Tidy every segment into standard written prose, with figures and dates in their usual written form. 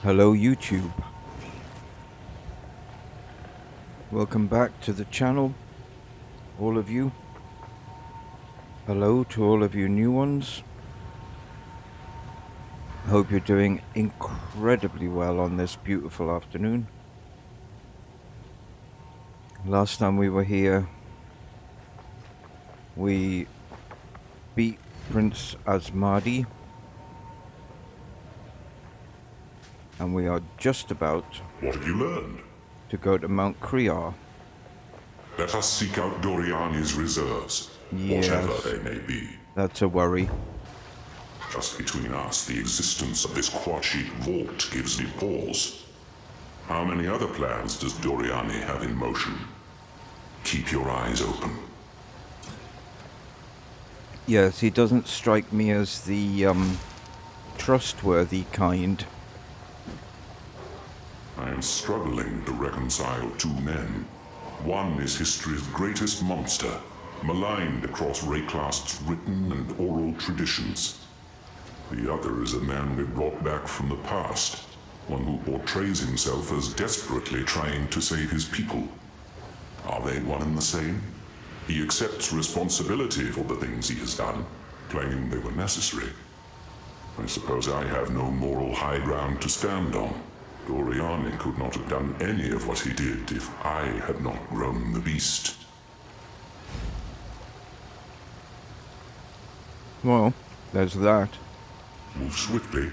Hello YouTube. Welcome back to the channel, all of you. Hello to all of you new ones. I hope you're doing incredibly well on this beautiful afternoon. Last time we were here, we beat Prince Asmadi, and we are just about What have you learned? to go to Mount Kriar. Let us seek out Doriani's reserves, whatever Yes. they may be. That's a worry. Just between us, the existence of this Quachik vault gives me pause. How many other plans does Doriani have in motion? Keep your eyes open. Yes, he doesn't strike me as the trustworthy kind. I am struggling to reconcile two men. One is history's greatest monster, maligned across Raxxanterax's written and oral traditions. The other is a man we brought back from the past, one who portrays himself as desperately trying to save his people. Are they one and the same? He accepts responsibility for the things he has done, claiming they were necessary. I suppose I have no moral high ground to stand on. Doriani could not have done any of what he did if I had not grown the beast. Well, there's that. Move swiftly.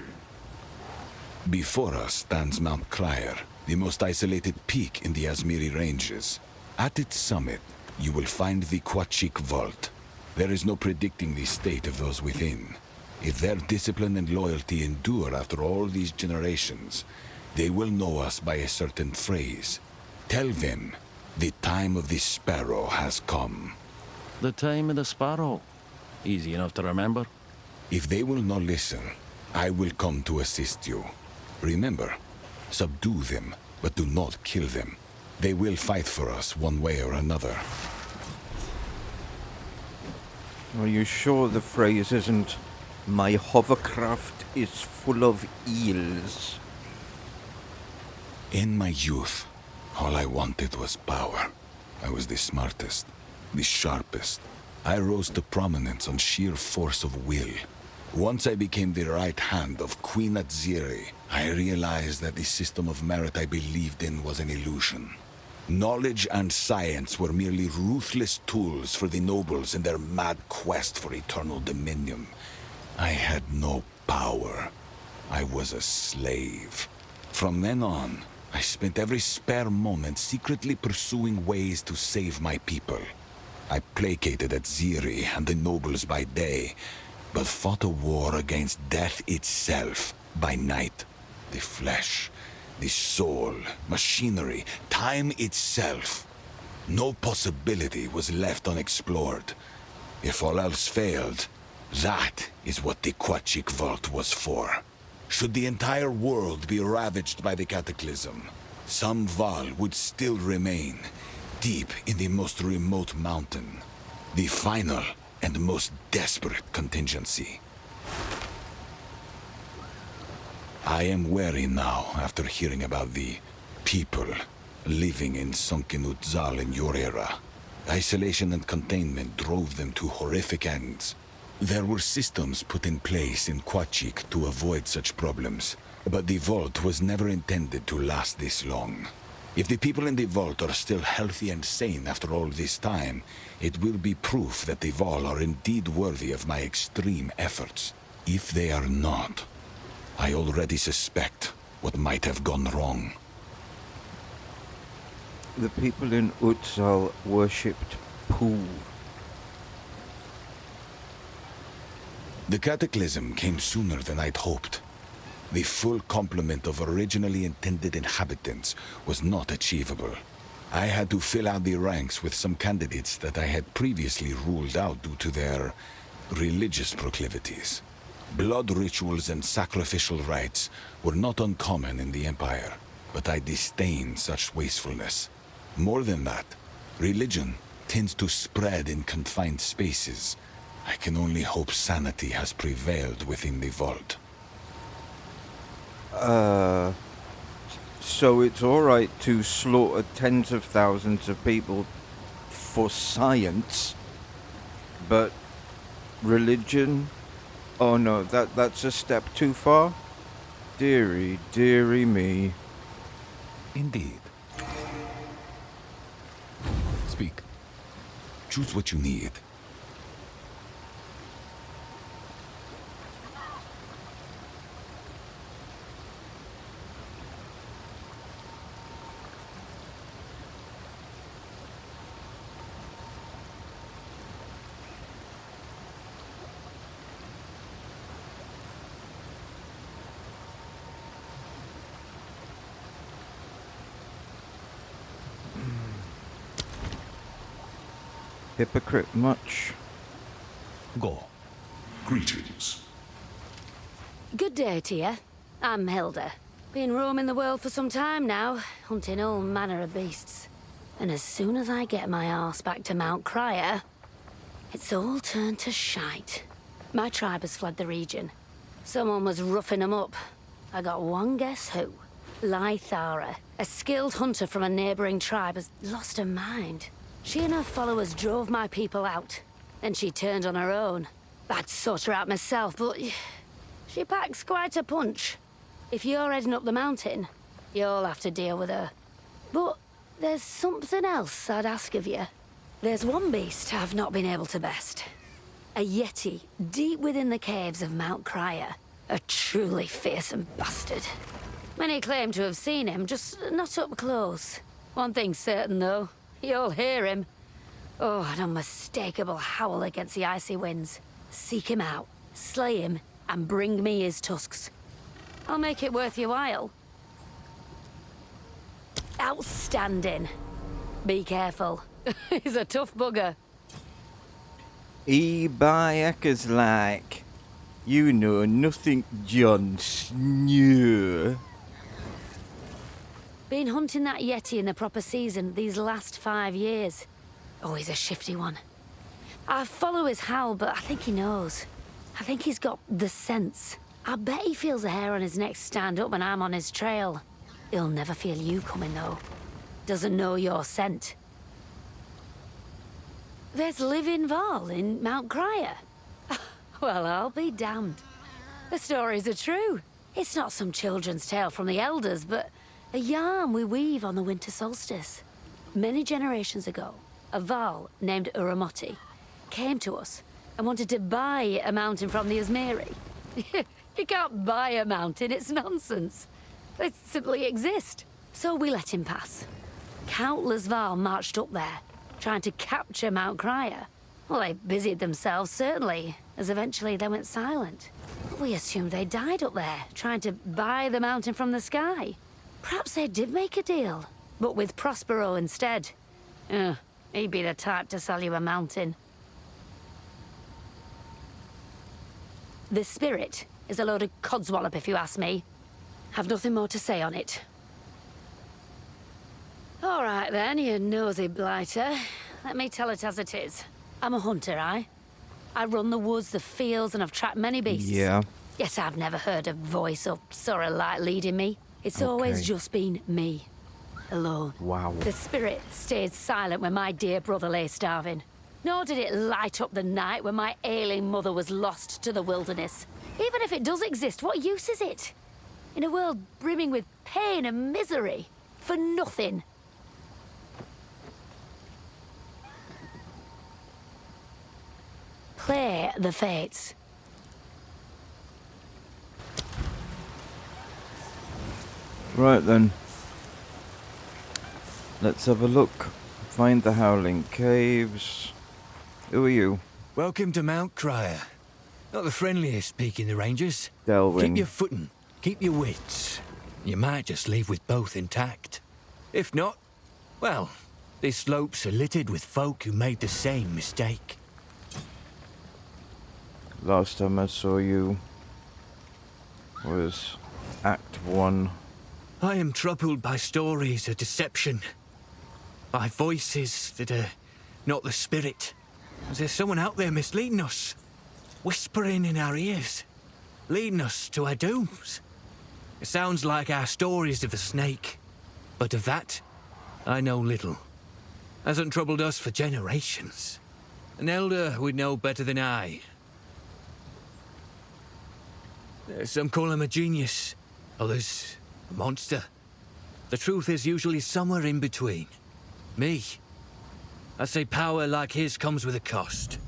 Before us stands Mount Kriar, the most isolated peak in the Azmiri Ranges. At its summit, you will find the Quachik Vault. There is no predicting the state of those within. If their discipline and loyalty endure after all these generations, they will know us by a certain phrase. Tell them, the time of the sparrow has come. The time of the sparrow. Easy enough to remember. If they will not listen, I will come to assist you. Remember, subdue them, but do not kill them. They will fight for us one way or another. Are you sure the phrase isn't, "My hovercraft is full of eels"? In my youth, all I wanted was power. I was the smartest, the sharpest. I rose to prominence on sheer force of will. Once I became the right hand of Queen Aziri, I realized that the system of merit I believed in was an illusion. Knowledge and science were merely ruthless tools for the nobles in their mad quest for eternal dominion. I had no power. I was a slave. From then on, I spent every spare moment secretly pursuing ways to save my people. I placated Aziri and the nobles by day, but fought a war against death itself by night. The flesh, the soul, machinery, time itself. No possibility was left unexplored. If all else failed, that is what the Quachik Vault was for. Should the entire world be ravaged by the cataclysm, some Val would still remain, deep in the most remote mountain. The final and most desperate contingency. I am wary now after hearing about the people living in sunken Utzal in your era. Isolation and containment drove them to horrific ends. There were systems put in place in Quachik to avoid such problems, but the vault was never intended to last this long. If the people in the vault are still healthy and sane after all this time, it will be proof that the Val are indeed worthy of my extreme efforts. If they are not, I already suspect what might have gone wrong. The people in Utzal worshipped poo. The cataclysm came sooner than I'd hoped. The full complement of originally intended inhabitants was not achievable. I had to fill out the ranks with some candidates that I had previously ruled out due to their religious proclivities. Blood rituals and sacrificial rites were not uncommon in the Empire, but I disdained such wastefulness. More than that, religion tends to spread in confined spaces. I can only hope sanity has prevailed within the vault. So it's alright to slaughter tens of thousands of people for science, but religion? Oh no, that's a step too far? Dearie, dearie me. Indeed. Speak. Choose what you need. Hypocrite much? Go. Greetings. Good day to you. I'm Hilda. Been roaming the world for some time now, hunting all manner of beasts. And as soon as I get my arse back to Mount Kriar, it's all turned to shite. My tribe has fled the region. Someone was roughing them up. I got one guess who. Lythara, a skilled hunter from a neighboring tribe, has lost her mind. She and her followers drove my people out. Then she turned on her own. I'd sort her out myself, but she packs quite a punch. If you're heading up the mountain, you'll have to deal with her. But there's something else I'd ask of you. There's one beast I've not been able to best. A yeti deep within the caves of Mount Kriar. A truly fearsome bastard. Many claim to have seen him, just not up close. One thing's certain, though. You'll hear him. Oh, an unmistakable howl against the icy winds. Seek him out, slay him, and bring me his tusks. I'll make it worth your while. Outstanding. Be careful. He's a tough bugger. By Eckers like, you know nothing, Jon Snow. Been hunting that yeti in the proper season these last 5 years. Oh, he's a shifty one. I follow his howl, but I think he knows. I think he's got the sense. I bet he feels the hair on his neck stand up when I'm on his trail. He'll never feel you coming, though. Doesn't know your scent. There's living Val in Mount Kriar. Well, I'll be damned. The stories are true. It's not some children's tale from the elders, but a yarn we weave on the winter solstice. Many generations ago, a Val named Uramoti came to us and wanted to buy a mountain from the Izmiri. You can't buy a mountain, it's nonsense. They simply exist. So we let him pass. Countless Val marched up there, trying to capture Mount Kriar. Well, they busied themselves, certainly, as eventually they went silent. We assumed they died up there, trying to buy the mountain from the sky. Perhaps they did make a deal, but with Prospero instead. He'd be the type to sell you a mountain. The spirit is a load of codswallop, if you ask me. Have nothing more to say on it. All right then, you nosy blighter. Let me tell it as it is. I'm a hunter, I run the woods, the fields, and I've tracked many beasts. Yeah. Yet I've never heard a voice or saw a light leading me. It's always just been me. Alone. Wow. The spirit stayed silent when my dear brother lay starving. Nor did it light up the night when my ailing mother was lost to the wilderness. Even if it does exist, what use is it? In a world brimming with pain and misery. For nothing. Play the fates. Right then. Let's have a look. Find the Howling Caves. Who are you? Welcome to Mount Kriar. Not the friendliest peak in the ranges. Delving. Keep your footing, keep your wits. You might just leave with both intact. If not, well, these slopes are littered with folk who made the same mistake. Last time I saw you was Act 1. I am troubled by stories of deception. By voices that are not the spirit. Is there someone out there misleading us? Whispering in our ears? Leading us to our dooms? It sounds like our stories of the snake, but of that, I know little. Hasn't troubled us for generations. An elder would know better than I. Some call him a genius, others a monster. The truth is usually somewhere in between. Me, I say power like his comes with a cost.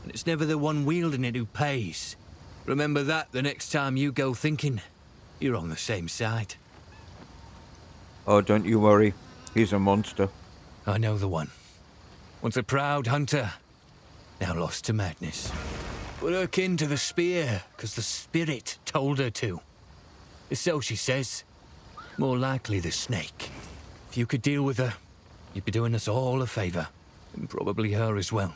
And it's never the one wielding it who pays. Remember that the next time you go thinking you're on the same side. Oh, don't you worry. He's a monster. I know the one. Once a proud hunter, now lost to madness. But akin to the spear, 'cause the spirit told her to. So she says. More likely the snake. If you could deal with her, you'd be doing us all a favor. And probably her as well.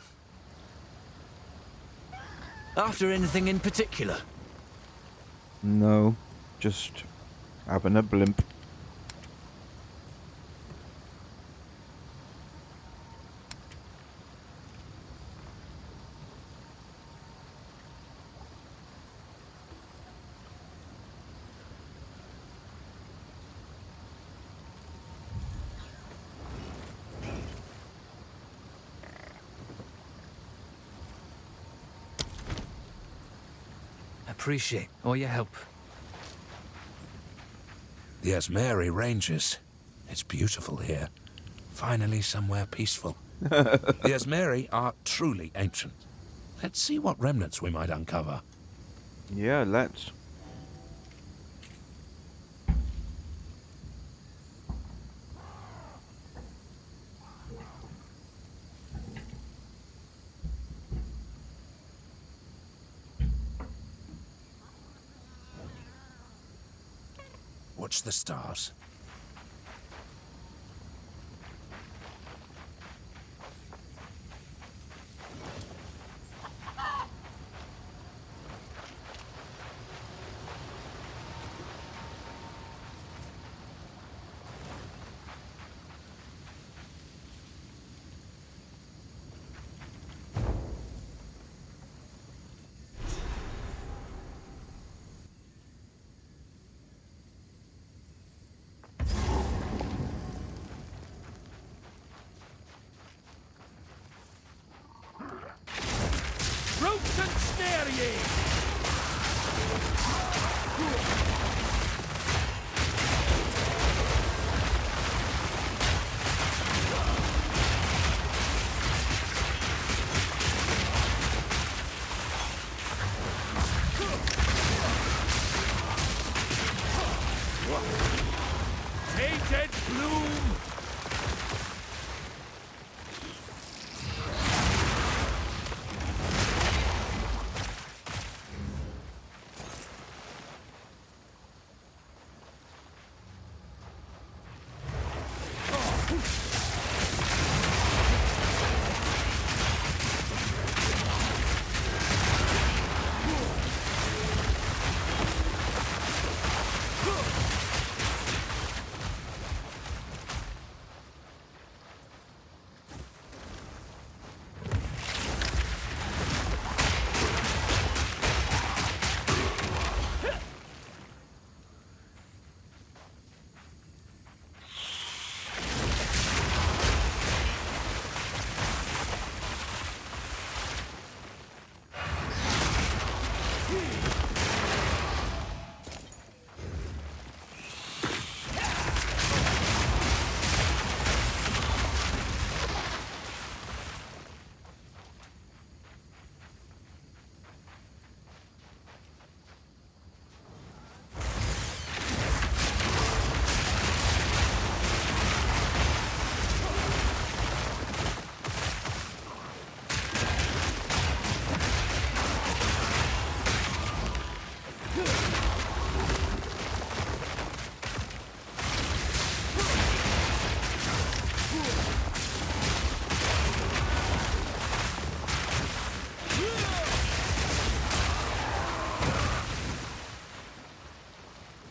After anything in particular? No, just having a blimp. Appreciate all your help. The Asmeri Ranges. It's beautiful here. Finally somewhere peaceful. The Asmeri are truly ancient. Let's see what remnants we might uncover. Yeah, let's. Watch the stars. Roots and snare ye! Tainted bloom!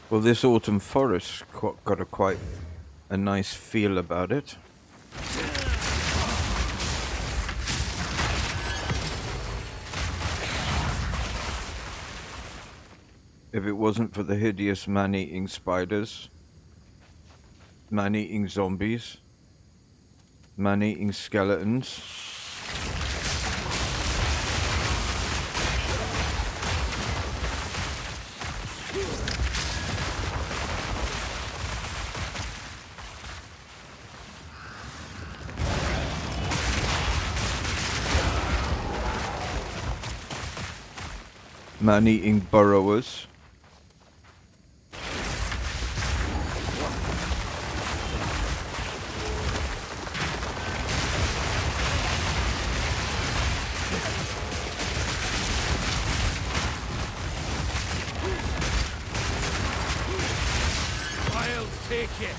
Well, this autumn forest got quite a nice feel about it. If it wasn't for the hideous man-eating spiders, man-eating zombies, man-eating skeletons. Man-eating burrowers. I'll take it.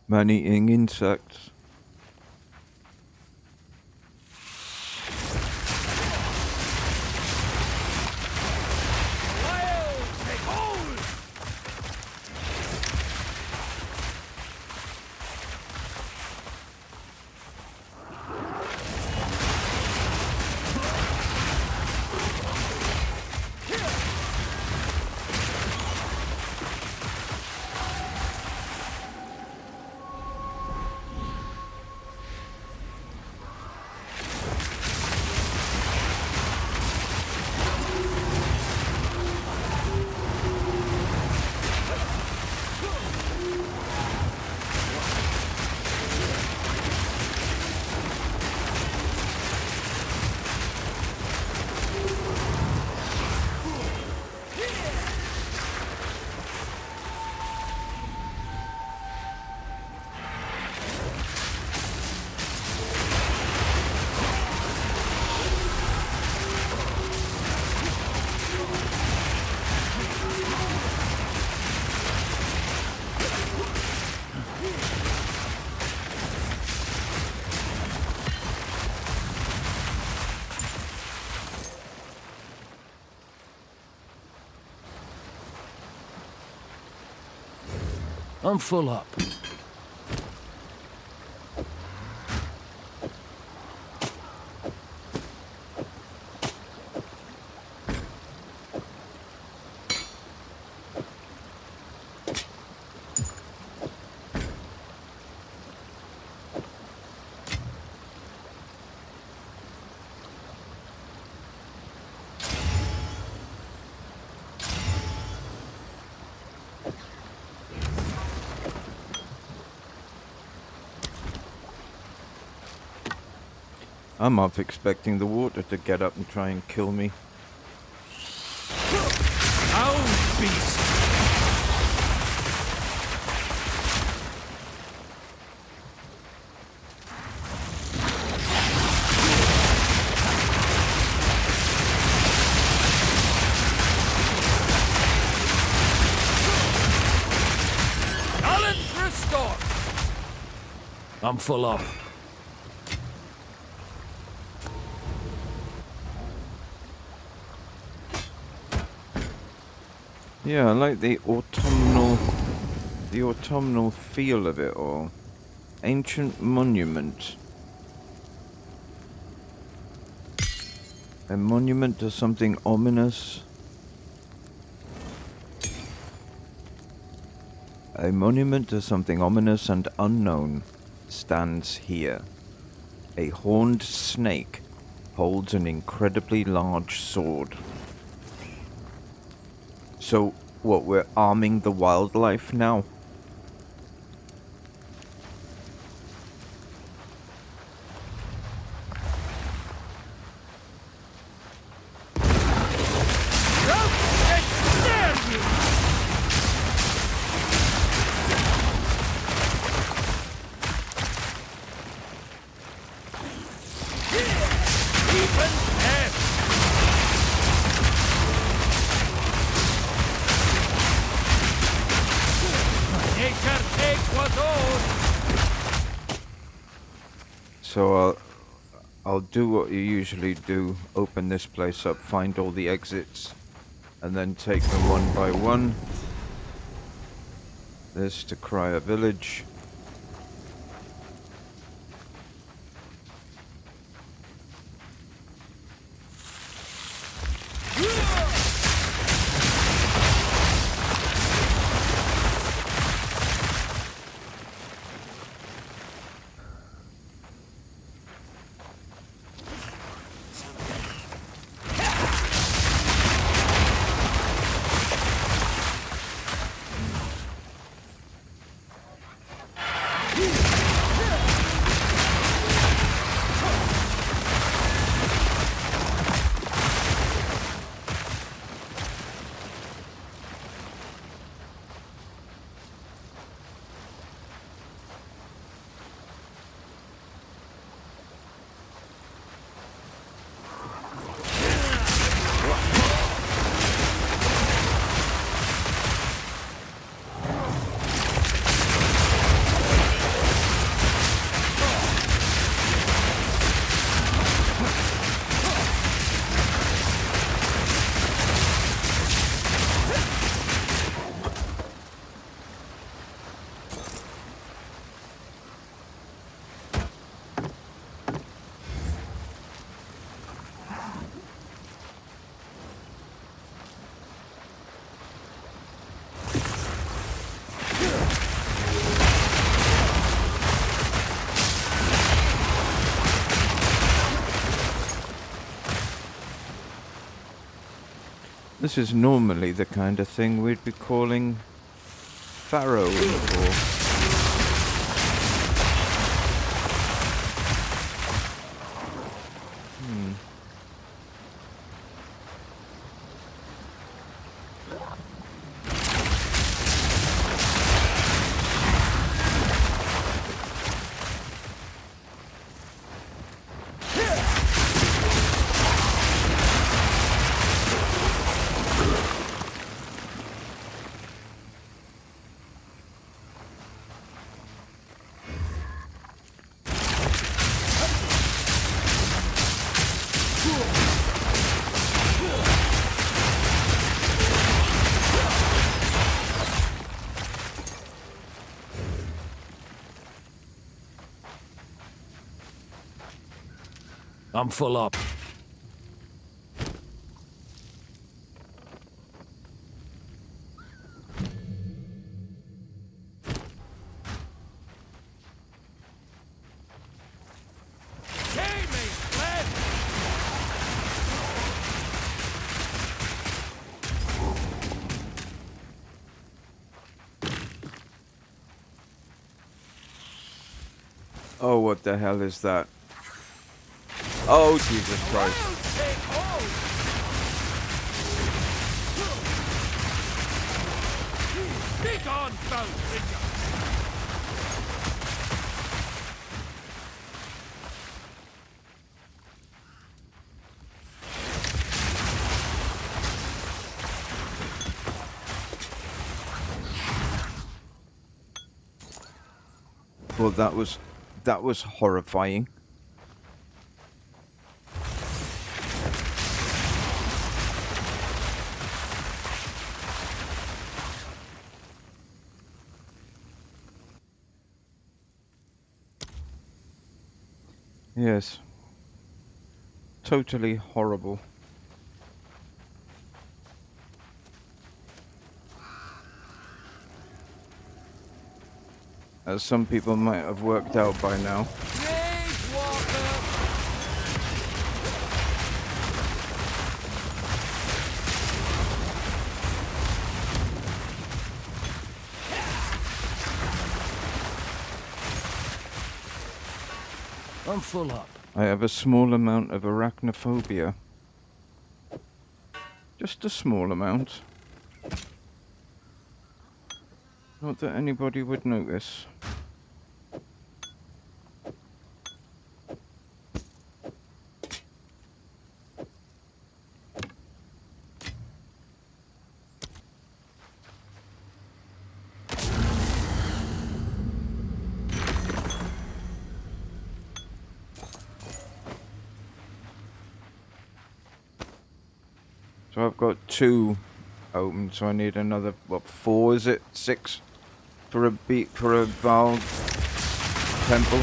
Man-eating insects. I'll take hold. I'm full up. I'm half expecting the water to get up and try and kill me. Ow, beast! Balance restored! I'm full up. Yeah, I like the autumnal feel of it all. Ancient monument. A monument to something ominous. A monument to something ominous and unknown stands here. A horned snake holds an incredibly large sword. So, what, we're arming the wildlife now? So I'll do what you usually do, open this place up, find all the exits, and then take them one by one. This to Kriar village. This is normally the kind of thing we'd be calling farrowing for. I'm full up. Oh, what the hell is that? Oh, Jesus Christ. Well, that was horrifying. Yes. Totally horrible. As some people might have worked out by now. I'm full up. I have a small amount of arachnophobia. Just a small amount. Not that anybody would notice. So I've got 2 open, so I need another, what, 4 is it? 6 for a Baal temple.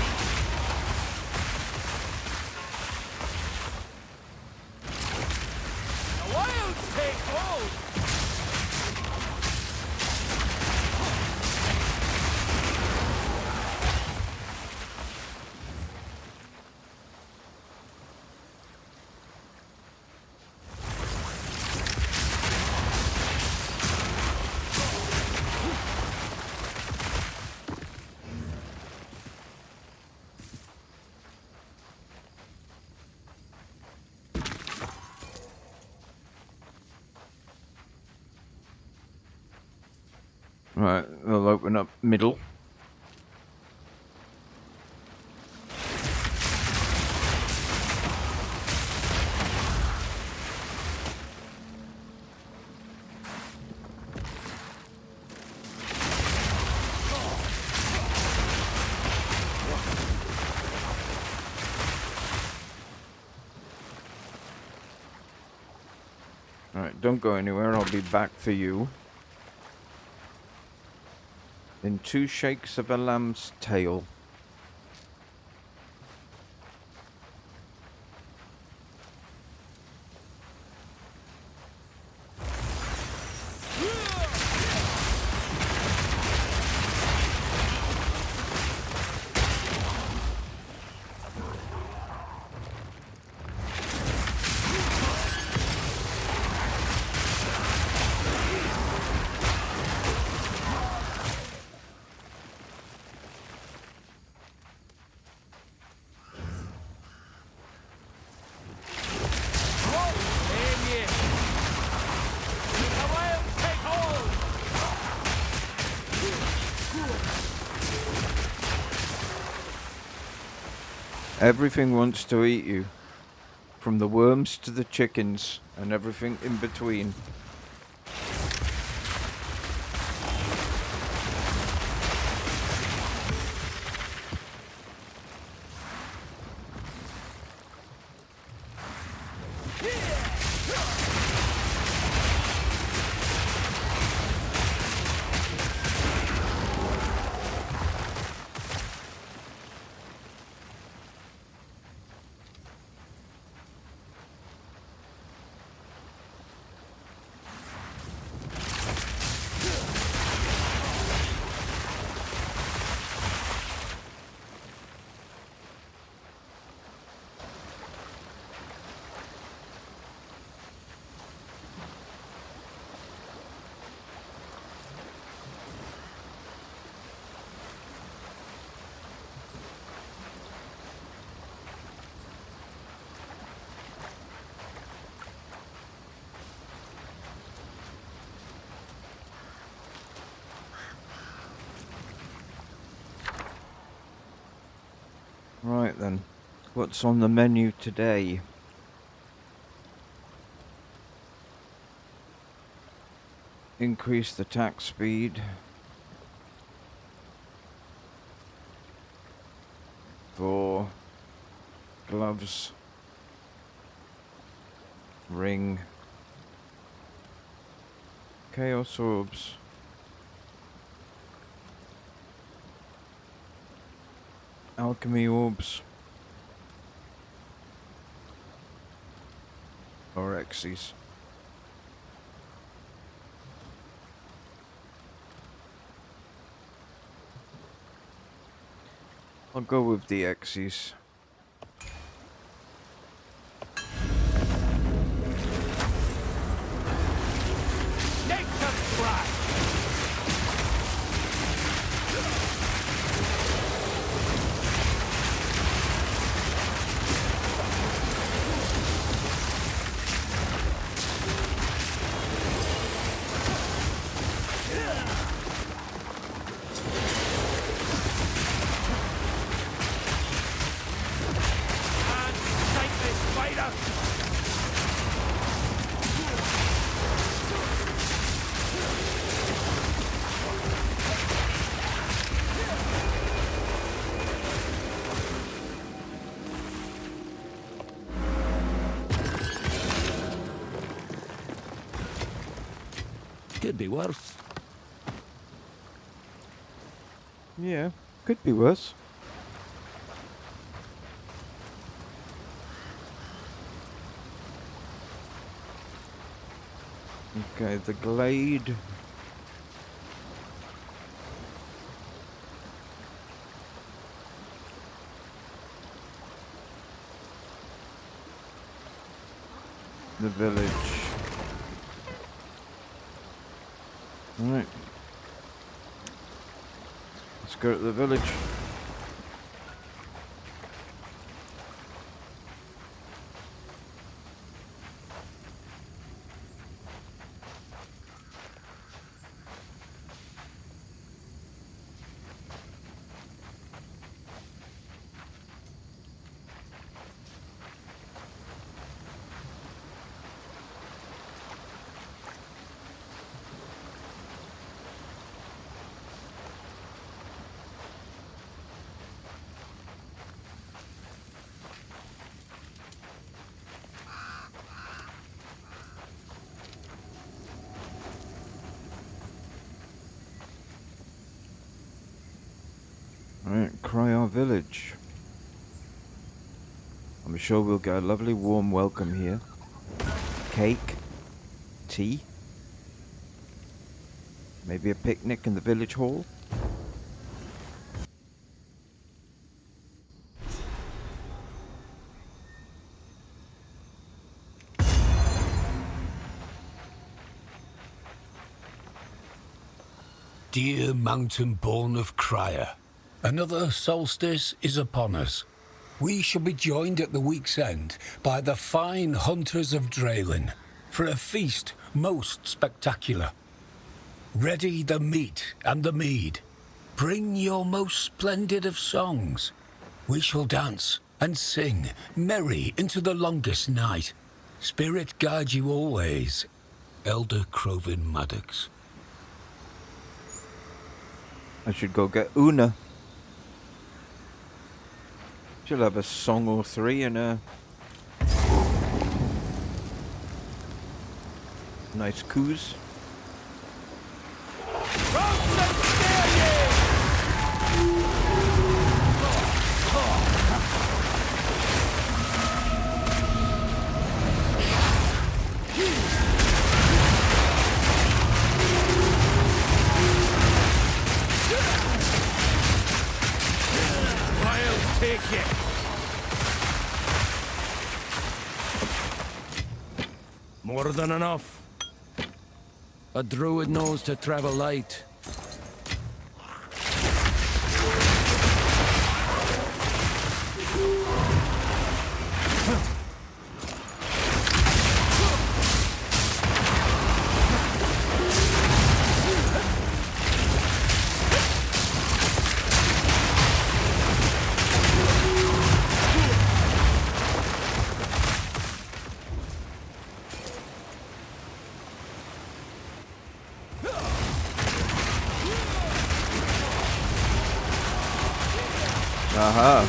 Right, we'll open up middle. Alright, don't go anywhere, I'll be back for you. In 2 shakes of a lamb's tail. Everything wants to eat you. From the worms to the chickens and everything in between. Right then, what's on the menu today? Increased attack speed. For gloves. Ring. Chaos orbs. Alchemy orbs. Or X's. I'll go with the X's. Could be worse. Yeah, could be worse. Okay, the glade. The village. Alright. Let's go to the village. Alright, Kriar village. I'm sure we'll get a lovely warm welcome here. Cake. Tea. Maybe a picnic in the village hall. Dear mountain-born of Kriar, another solstice is upon us. We shall be joined at the week's end by the fine hunters of Draelin for a feast most spectacular. Ready the meat and the mead. Bring your most splendid of songs. We shall dance and sing merry into the longest night. Spirit guide you always, Elder Crovin Maddox. I should go get Una. She'll have a song or three and a nice coos. I'll take it. More than enough. A druid knows to travel light. Aha.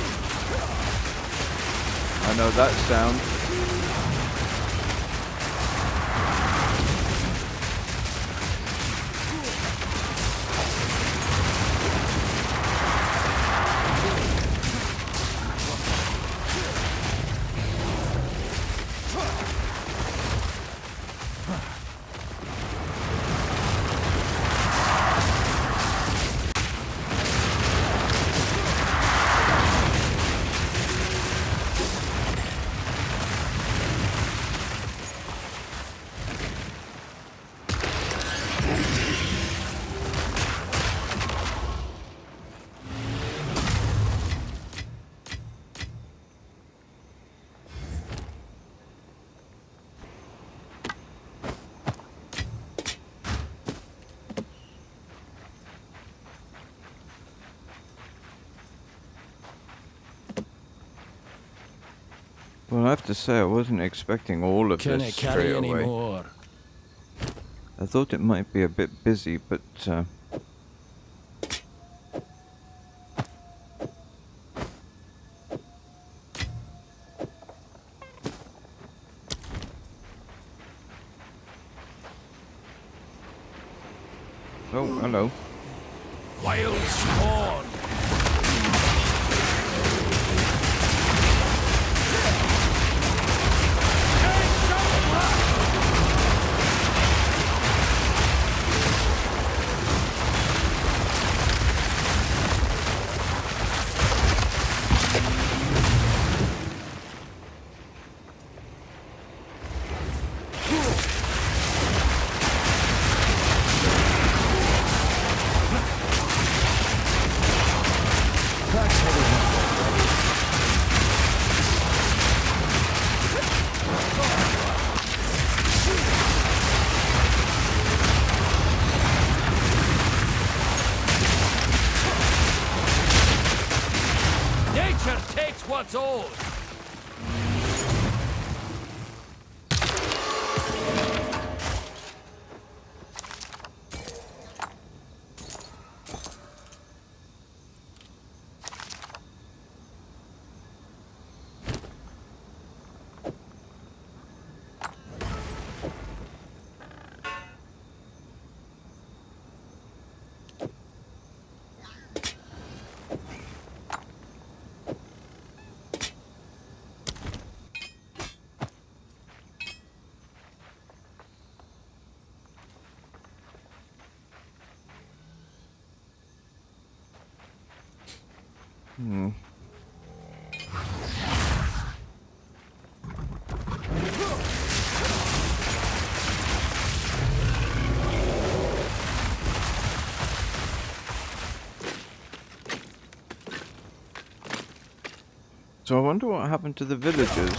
I know that sound. Well, I have to say I wasn't expecting all of Can this it straight carry any away. more? I thought it might be a bit busy, but oh, hello. Wild spawn. Nature takes what's old. So I wonder what happened to the villagers.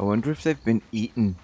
wonder if they've been eaten.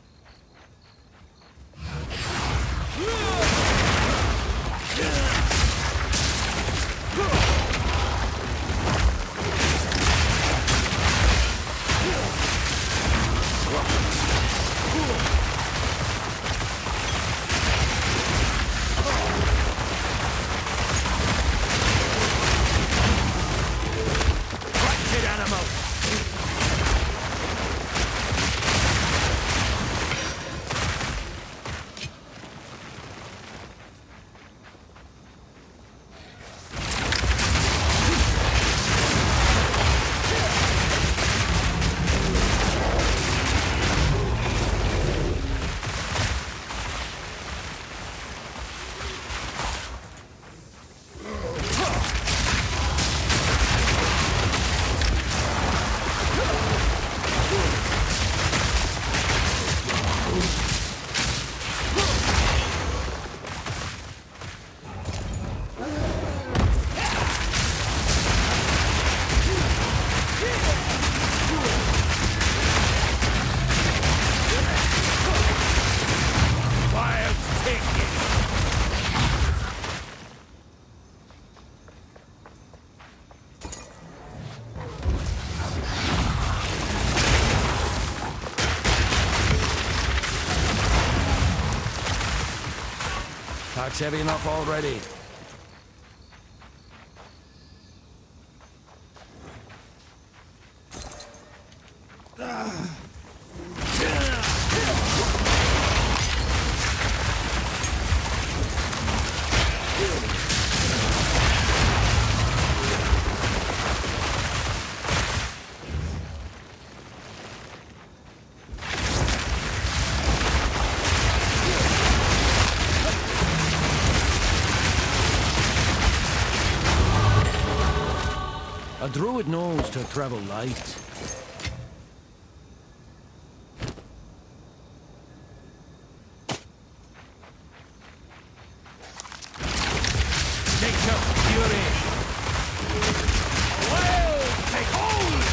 That's heavy enough already. A druid knows to travel light. Nature fury! Well, take hold!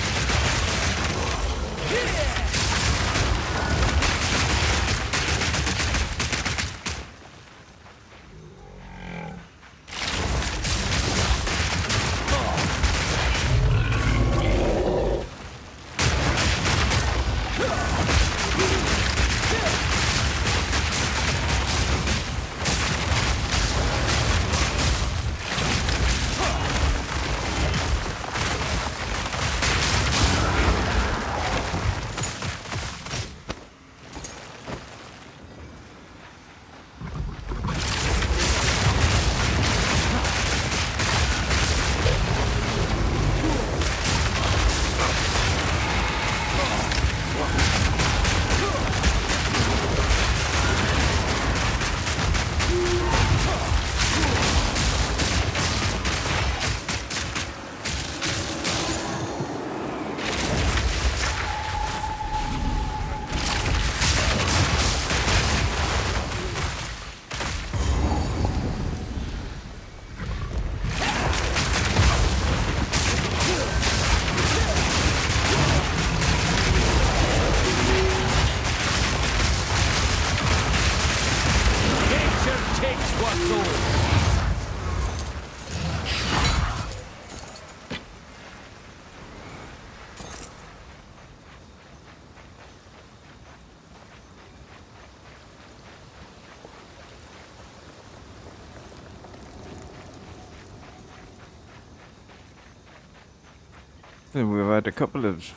Then we've had a couple of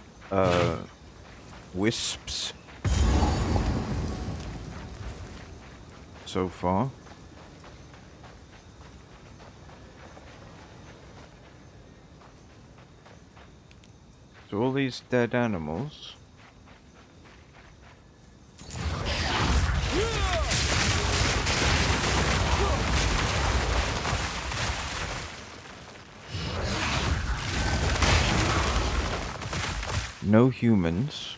wisps so far. So all these dead animals. No humans.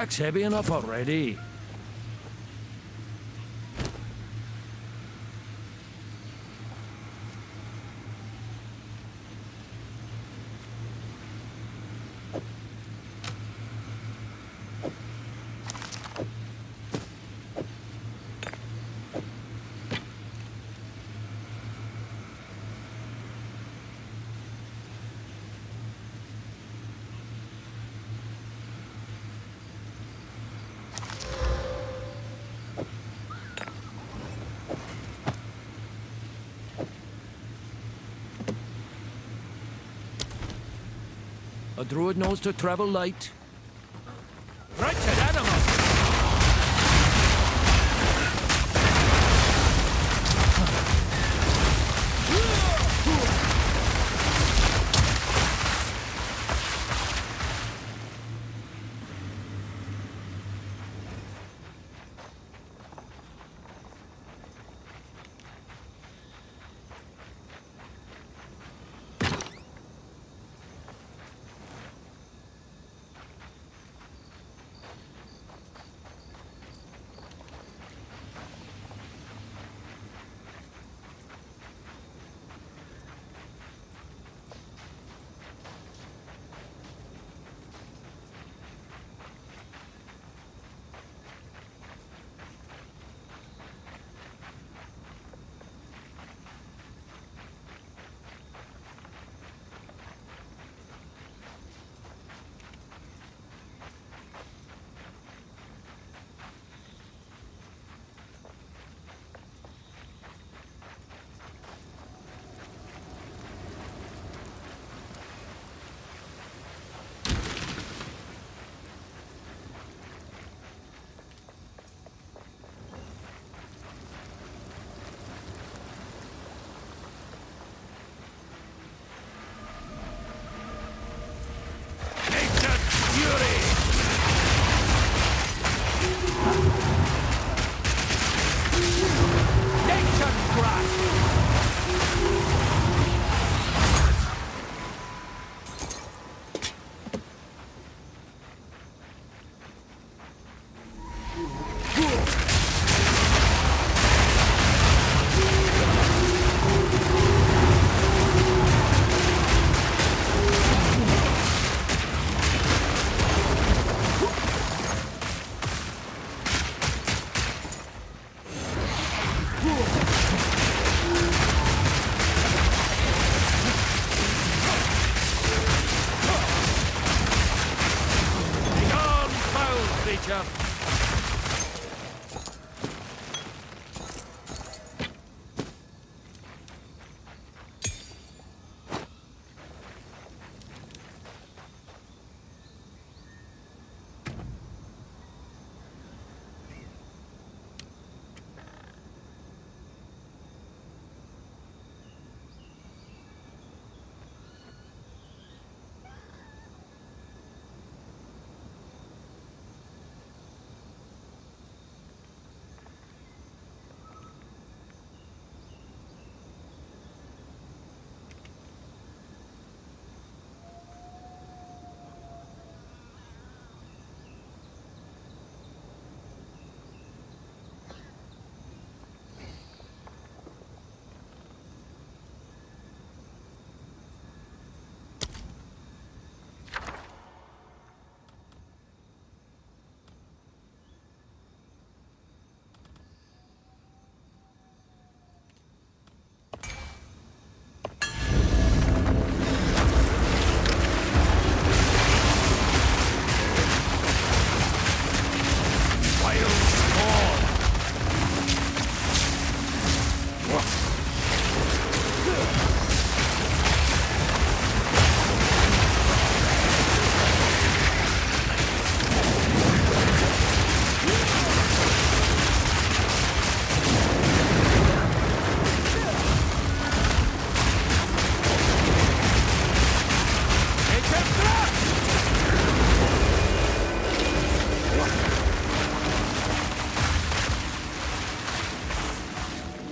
pack's heavy enough already. A druid knows to travel light. Wretched animal!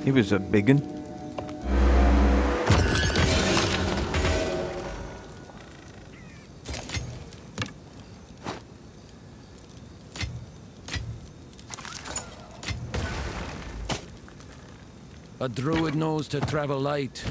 He was a biggin. A druid knows to travel light.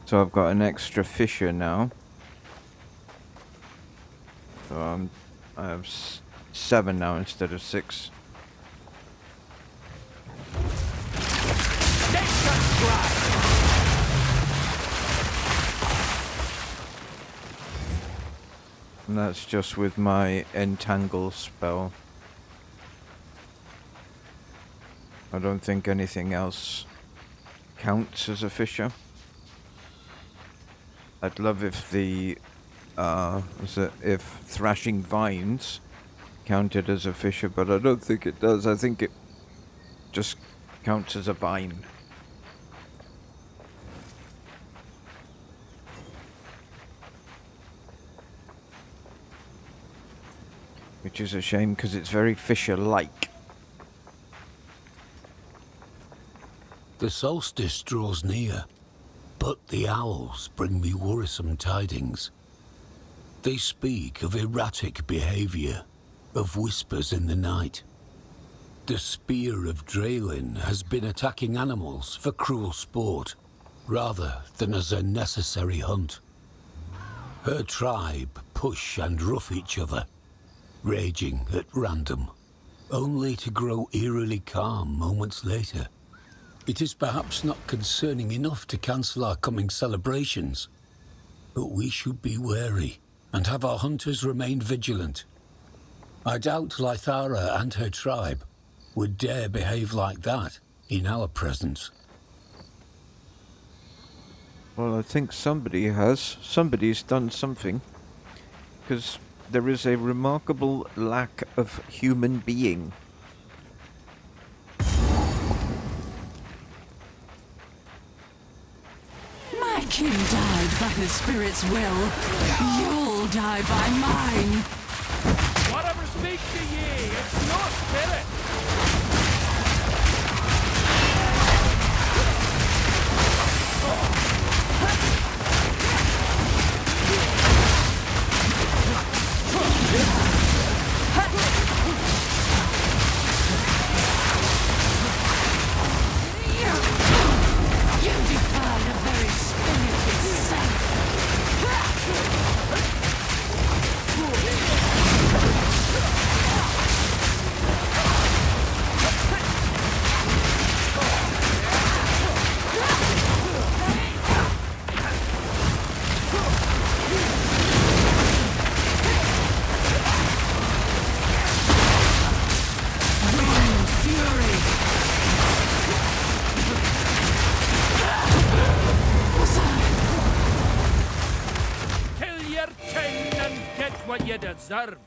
So I've got an extra fisher now. So I have 7 now instead of 6. And that's just with my entangle spell. I don't think anything else counts as a fisher. I'd love if the if thrashing vines counted as a fisher, but I don't think it does. I think it just counts as a vine. Which is a shame because it's very fisher-like. The solstice draws near, but the owls bring me worrisome tidings. They speak of erratic behavior, of whispers in the night. The spear of Draelyn has been attacking animals for cruel sport, rather than as a necessary hunt. Her tribe push and rough each other, raging at random, only to grow eerily calm moments later. It is perhaps not concerning enough to cancel our coming celebrations, but we should be wary and have our hunters remain vigilant. I doubt Lythara and her tribe would dare behave like that in our presence. Well, I think somebody has. Somebody's done something. Because there is a remarkable lack of human being. My king died by the spirit's will. You'll die by mine. Whatever speaks to ye, it's no spirit. You defied a very spirit itself. Kill your king and get what you deserve.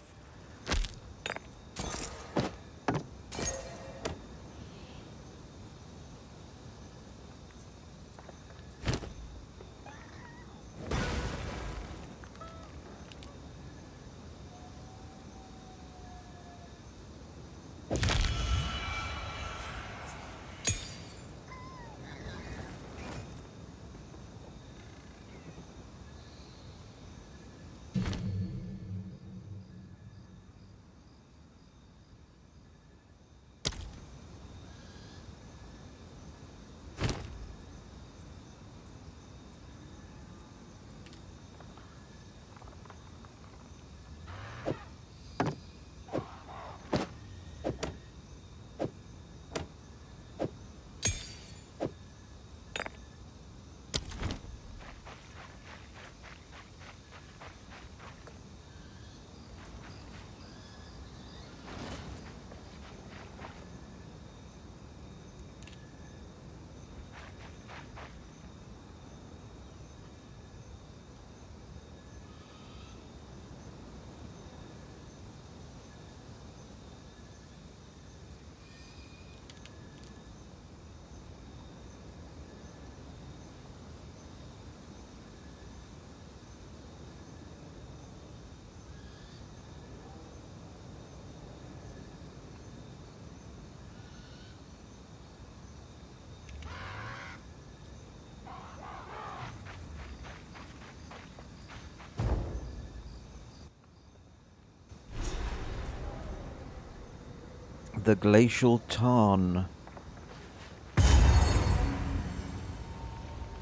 The glacial tarn.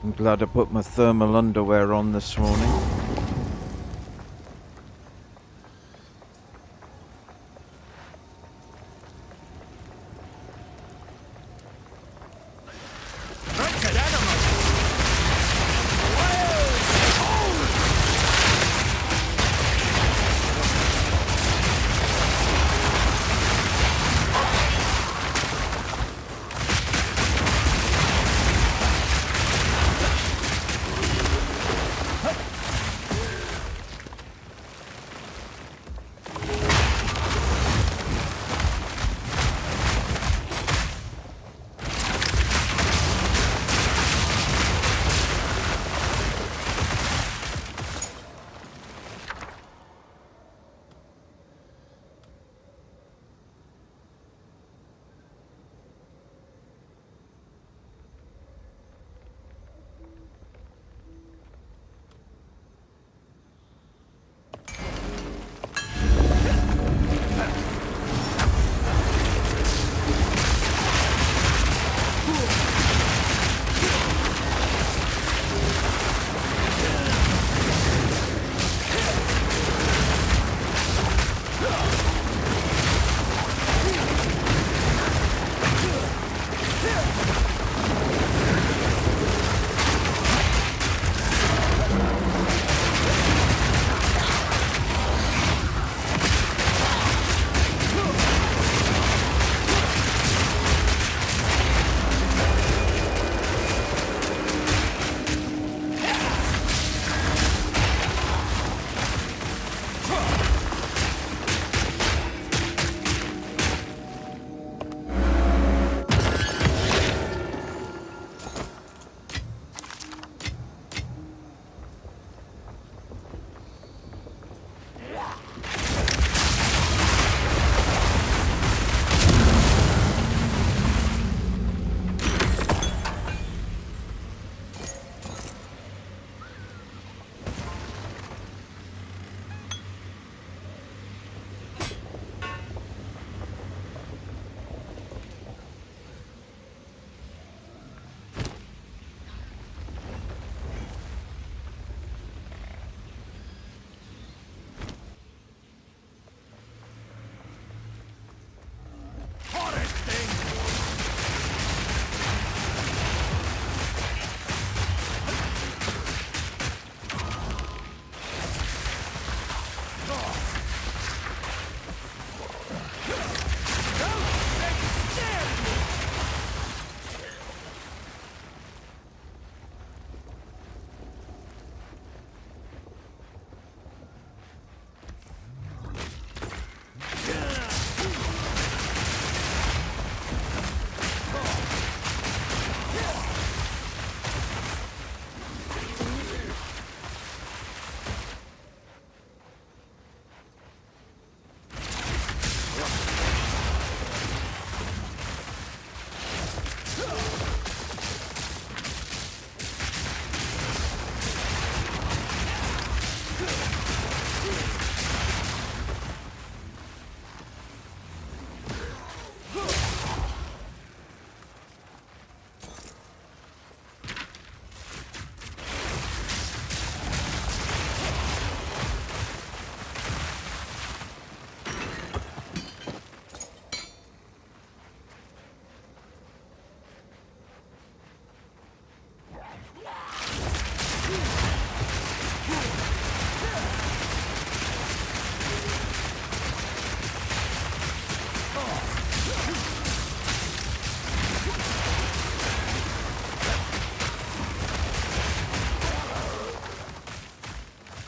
I'm glad I put my thermal underwear on this morning.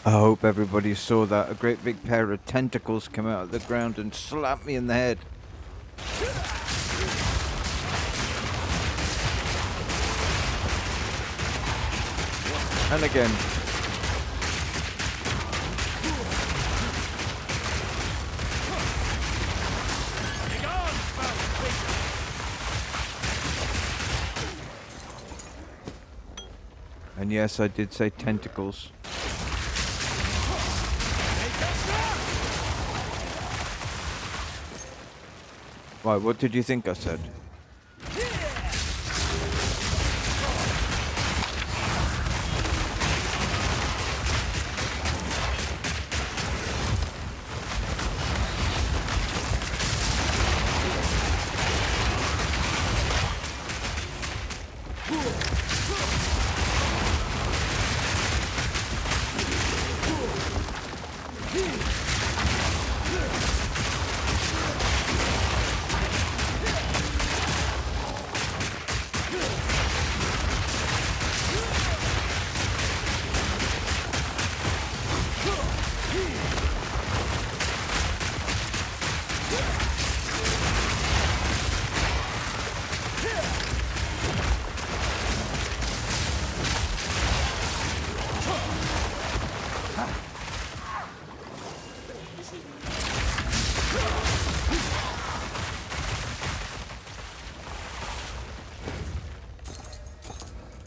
I hope everybody saw that. A great big pair of tentacles come out of the ground and slap me in the head. And again. And yes, I did say tentacles. Why, what did you think I said?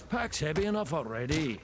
Pack's heavy enough already.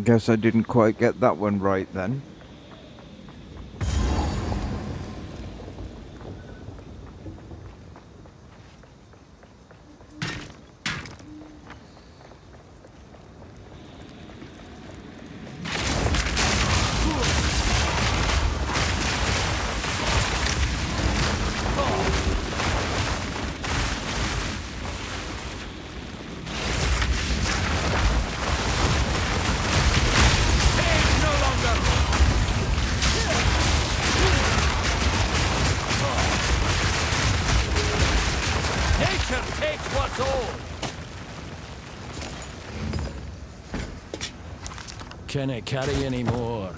Guess I didn't quite get that one right then. Can't carry any more.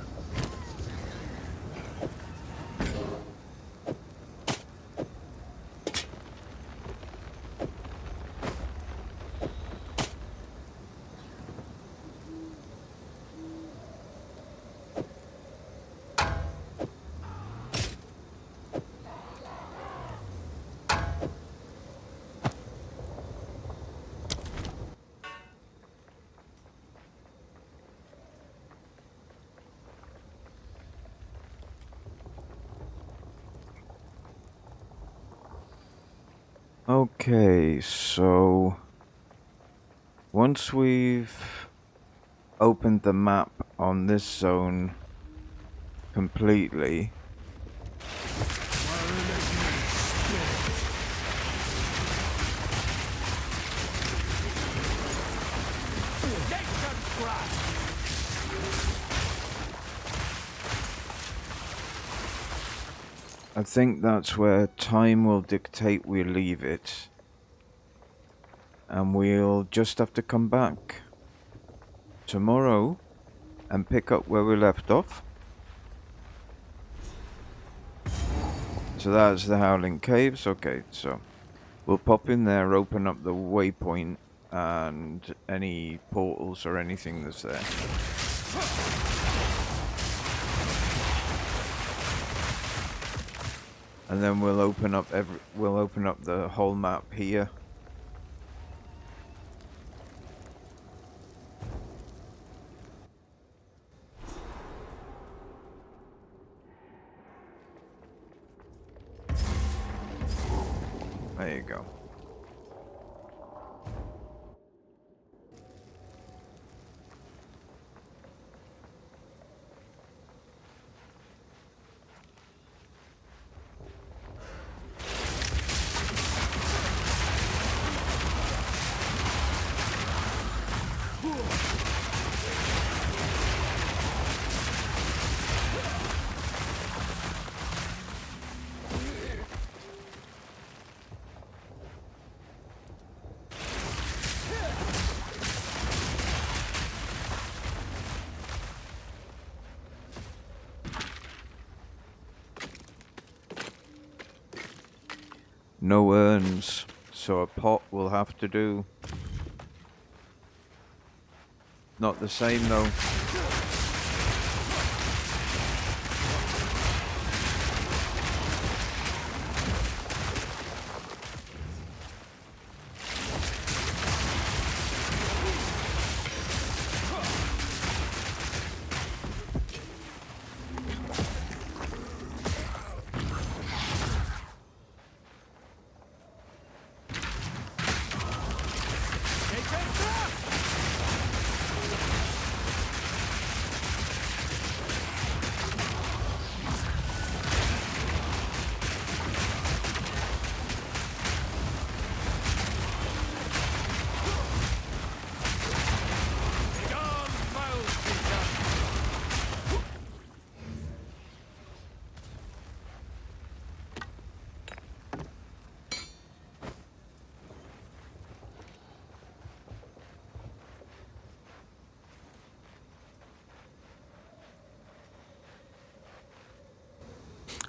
Okay, so once we've opened the map on this zone completely, I think that's where time will dictate we leave it. And we'll just have to come back tomorrow and pick up where we left off. So that's the Howling Caves. Okay, so we'll pop in there, open up the waypoint and any portals or anything that's there. And then we'll open up the whole map here. There you go. No urns, so a pot will have to do. Not the same though.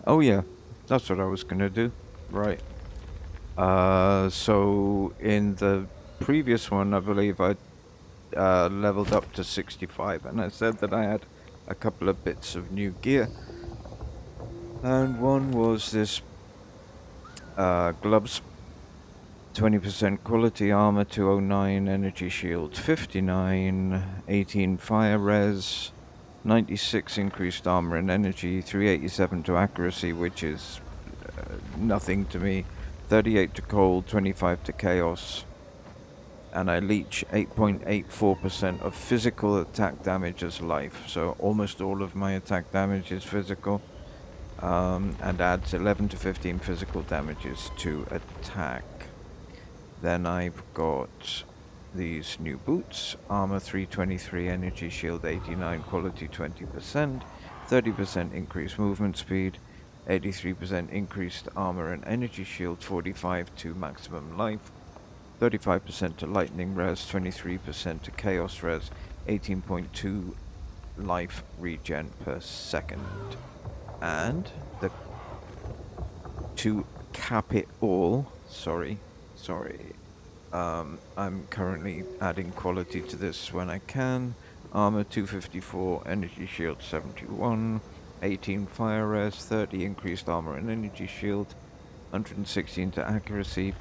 Oh yeah, that's what I was gonna do. Right. So in the previous one, I believe I leveled up to 65, and I said that I had a couple of bits of new gear. And one was this gloves, 20% quality armor, 209 energy shield, 59, 18 fire res, 96 increased armor and energy, 387 to accuracy, which is nothing to me, 38 to cold, 25 to chaos, and I leech 8.84% of physical attack damage as life, so almost all of my attack damage is physical, and adds 11 to 15 physical damages to attack. Then I've got these new boots, armor 323, energy shield 89, quality 20%, 30% increased movement speed, 83% increased armor and energy shield, 45 to maximum life, 35% to lightning res, 23% to chaos res, 18.2 life regen per second. And to cap it all, sorry, I'm currently adding quality to this when I can. Armor 254, energy shield 71, 18 fire res, 30 increased armor and energy shield, 116 to accuracy,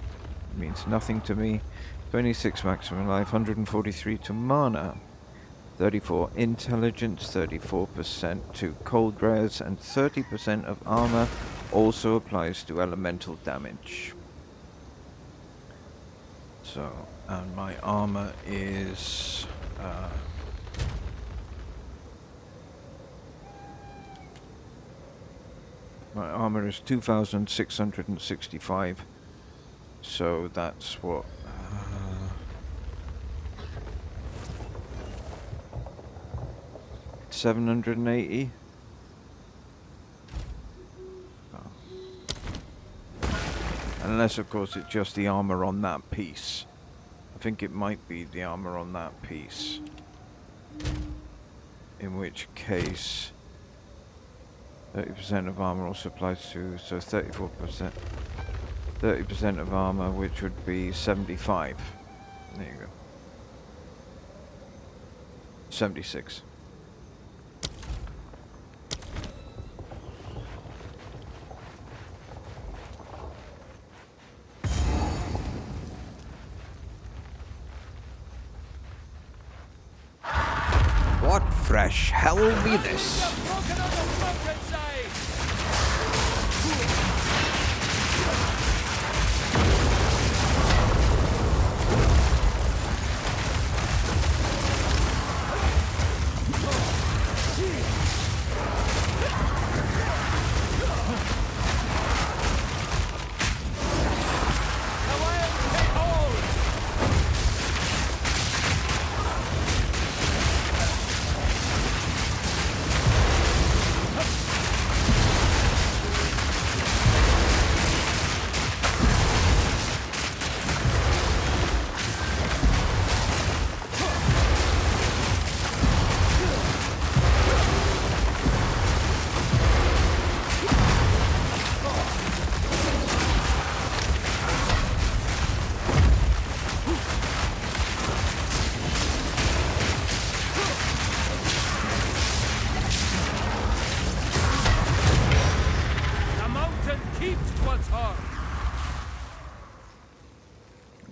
means nothing to me, 26 maximum life, 143 to mana, 34 intelligence, 34% to cold res, and 30% of armor also applies to elemental damage. So, and my armor is my armor is 2,665. So that's what 780. Oh. Unless, of course, it's just the armor on that piece. I think it might be the armor on that piece. In which case, 30% of armor also applies to, so 34%. 30% of armor, which would be 75. There you go. 76. What fresh hell be this?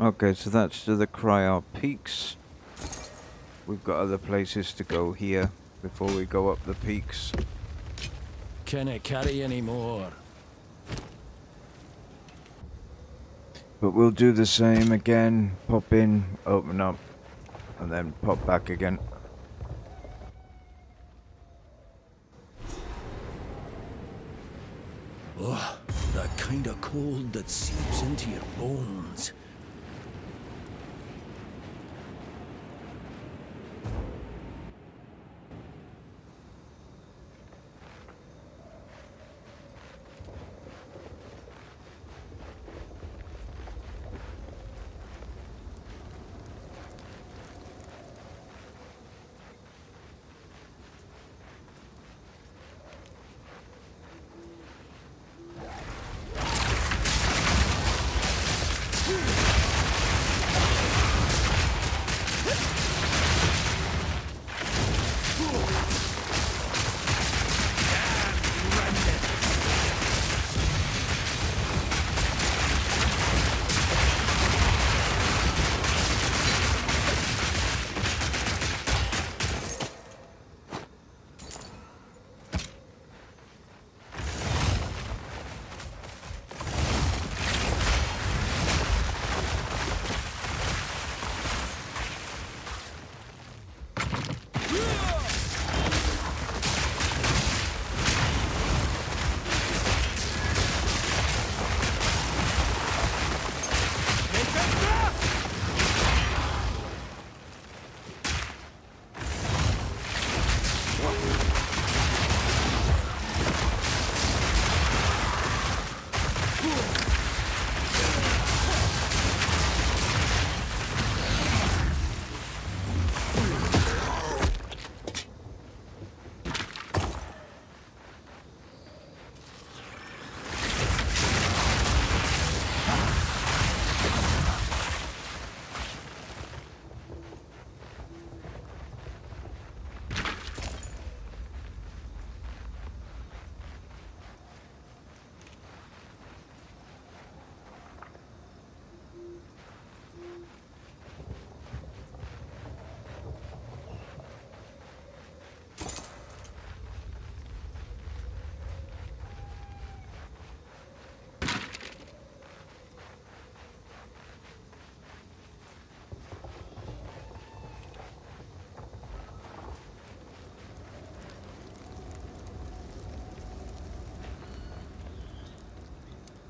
Okay, so that's to the Kriar peaks. We've got other places to go here before we go up the peaks. Can it carry any more? But we'll do the same again. Pop in, open up, and then pop back again. Oh, that kind of cold that seeps into your bones.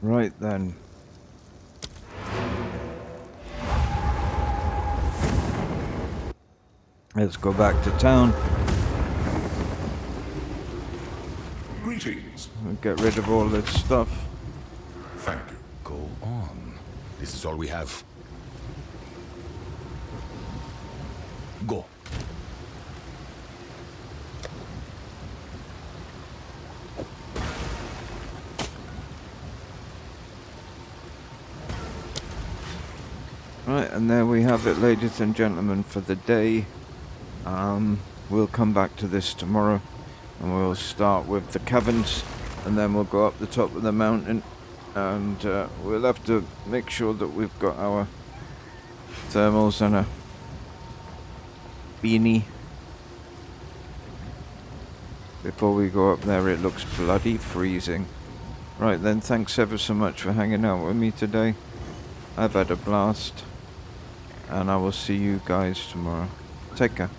Right then. Let's go back to town. Greetings. And get rid of all this stuff. Thank you. Go on. This is all we have. Go. Right, and there we have it, ladies and gentlemen, for the day. We'll come back to this tomorrow, and we'll start with the caverns, and then we'll go up the top of the mountain, and we'll have to make sure that we've got our thermals and a beanie before we go up there. It looks bloody freezing. Right then, thanks ever so much for hanging out with me today. I've had a blast, and I will see you guys tomorrow. Take care.